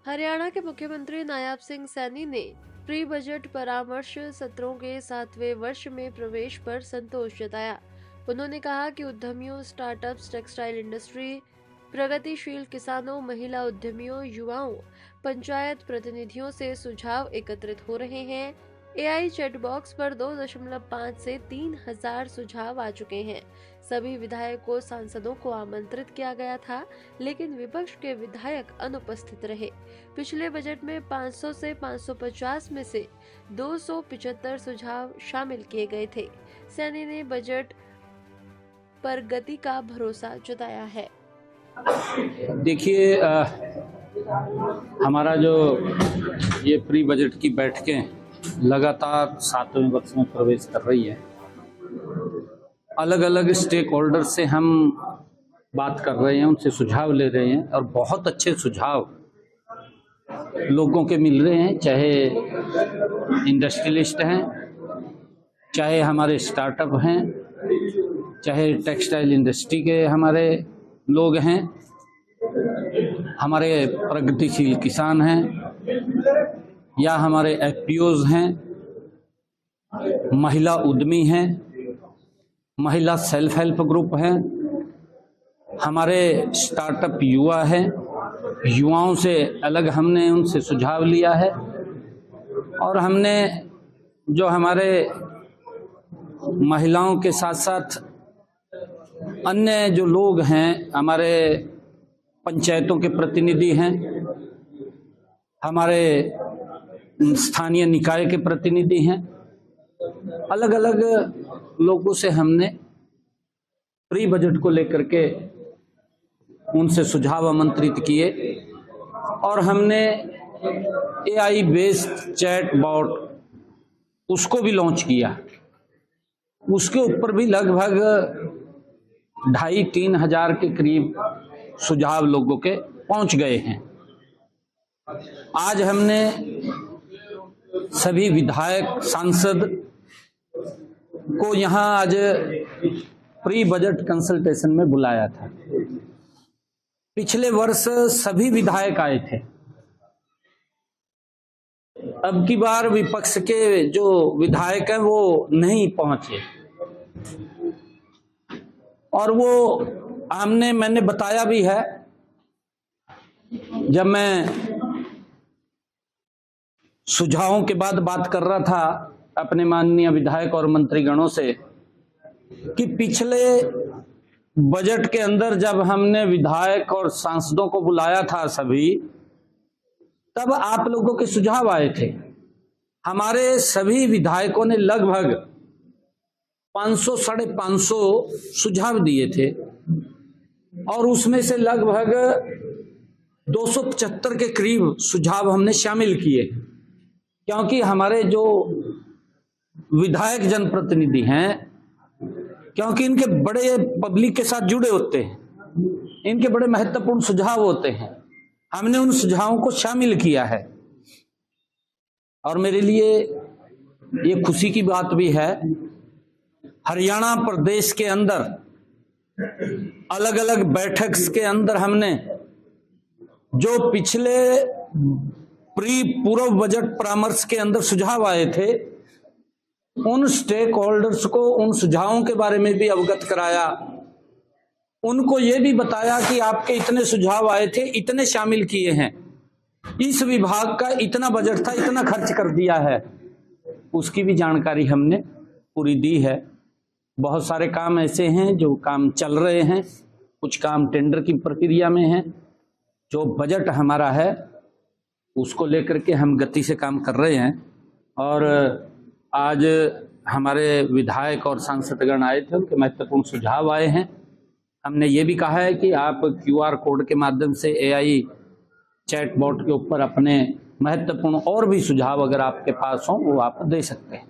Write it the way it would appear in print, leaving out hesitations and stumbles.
हरियाणा के मुख्यमंत्री नायब सिंह सैनी ने प्री बजट परामर्श सत्रों के 7वें वर्ष में प्रवेश पर संतोष जताया। उन्होंने कहा कि उद्यमियों, स्टार्टअप्स, टेक्सटाइल इंडस्ट्री, प्रगतिशील किसानों, महिला उद्यमियों, युवाओं, पंचायत प्रतिनिधियों से सुझाव एकत्रित हो रहे हैं। एआई चैट बॉक्स पर 2.5 से 3,000 सुझाव आ चुके हैं। सभी विधायकों, सांसदों को आमंत्रित किया गया था, लेकिन विपक्ष के विधायक अनुपस्थित रहे। पिछले बजट में 500 से 550 में से 275 सुझाव शामिल किए गए थे। सैनी ने बजट पर गति का भरोसा जताया है। देखिए, हमारा जो ये प्री बजट की बैठकें लगातार 7वें वर्ष में प्रवेश कर रही है। अलग अलग स्टेक होल्डर से हम बात कर रहे हैं, उनसे सुझाव ले रहे हैं और बहुत अच्छे सुझाव लोगों के मिल रहे हैं, चाहे इंडस्ट्रियलिस्ट हैं, चाहे हमारे स्टार्टअप हैं, चाहे टेक्सटाइल इंडस्ट्री के हमारे लोग हैं, हमारे प्रगतिशील किसान हैं, या हमारे एफपीओज हैं, महिला उद्यमी हैं, महिला सेल्फ हेल्प ग्रुप हैं, हमारे स्टार्टअप युवा हैं। युवाओं से अलग हमने उनसे सुझाव लिया है और हमने जो हमारे महिलाओं के साथ साथ अन्य जो लोग हैं, हमारे पंचायतों के प्रतिनिधि हैं, हमारे स्थानीय निकाय के प्रतिनिधि हैं, अलग अलग लोगों से हमने प्री बजट को लेकर के उनसे सुझाव आमंत्रित किए और हमने एआई बेस्ड चैट बॉट उसको भी लॉन्च किया। उसके ऊपर भी लगभग 2,500-3 हजार के करीब सुझाव लोगों के पहुंच गए हैं। आज हमने सभी विधायक, सांसद को यहाँ आज प्री बजट कंसल्टेशन में बुलाया था। पिछले वर्ष सभी विधायक आए थे। अब की बार विपक्ष के जो विधायक हैं वो नहीं पहुंचे और वो मैंने बताया भी है। जब मैं सुझावों के बाद बात कर रहा था अपने माननीय विधायक और मंत्रीगणों से कि पिछले बजट के अंदर जब हमने विधायक और सांसदों को बुलाया था सभी, तब आप लोगों के सुझाव आए थे। हमारे सभी विधायकों ने लगभग 500-550 सुझाव दिए थे और उसमें से लगभग 275 के करीब सुझाव हमने शामिल किए, क्योंकि हमारे जो विधायक जनप्रतिनिधि हैं, क्योंकि इनके बड़े पब्लिक के साथ जुड़े होते हैं, इनके बड़े महत्वपूर्ण सुझाव होते हैं, हमने उन सुझावों को शामिल किया है। और मेरे लिए ये खुशी की बात भी है, हरियाणा प्रदेश के अंदर अलग अलग बैठक के अंदर हमने जो पिछले पूर्व बजट परामर्श के अंदर सुझाव आए थे, उन स्टेक होल्डर्स को उन सुझावों के बारे में भी अवगत कराया। उनको ये भी बताया कि आपके इतने सुझाव आए थे, इतने शामिल किए हैं, इस विभाग का इतना बजट था, इतना खर्च कर दिया है, उसकी भी जानकारी हमने पूरी दी है। बहुत सारे काम ऐसे हैं जो काम चल रहे हैं, कुछ काम टेंडर की प्रक्रिया में है। जो बजट हमारा है उसको लेकर के हम गति से काम कर रहे हैं और आज हमारे विधायक और सांसदगण आए थे, उनके महत्वपूर्ण सुझाव आए हैं। हमने ये भी कहा है कि आप QR कोड के माध्यम से एआई चैट बॉट के ऊपर अपने महत्वपूर्ण और भी सुझाव अगर आपके पास हो वो आप दे सकते हैं।